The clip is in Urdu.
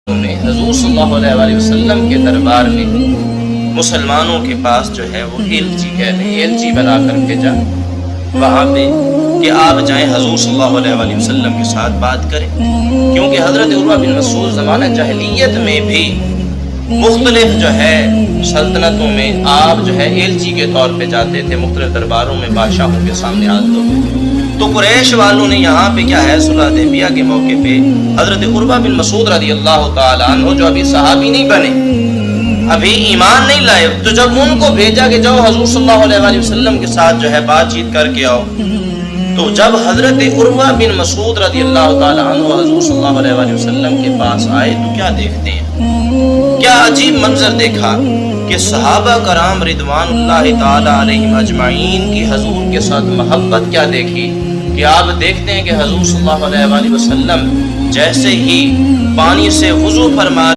میں حضور صلی اللہ علیہ وسلم کے دربار میں مسلمانوں کے پاس جو ہے وہ ایلچی ایلچی بنا کر بھیجا وہاں پہ کہ آپ جائیں حضور صلی اللہ علیہ وسلم کے ساتھ بات کریں، کیونکہ حضرت عروہ بن مسعود زمانہ جاہلیت میں بھی مختلف جو ہے سلطنتوں میں آپ جو ہے ایلچی کے طور پہ جاتے تھے، مختلف درباروں میں بادشاہوں کے سامنے حاضر ہوتے تھے۔ تو قریش والوں نے یہاں پہ کیا ہے صلح حدیبیہ کے موقع پہ حضرت عروہ بن مسعود رضی اللہ تعالیٰ عنہ جو ابھی صحابی نہیں بنے، ابھی ایمان نہیں لائے، تو جب ان کو بھیجا کہ جاؤ حضور صلی اللہ علیہ وسلم کے ساتھ جو ہے بات چیت کر کے آؤ، تو جب حضرت عروہ بن مسعود رضی اللہ تعالیٰ عنہ حضور صلی اللہ علیہ وسلم کے پاس آئے تو کیا دیکھتے ہیں، کیا عجیب منظر دیکھا کہ صحابہ کرام رضوان اللہ تعالیٰ علیہم اجمعین کی حضور کے ساتھ محبت کیا دیکھی کہ آپ دیکھتے ہیں کہ حضور صلی اللہ علیہ وسلم جیسے ہی پانی سے وضو فرما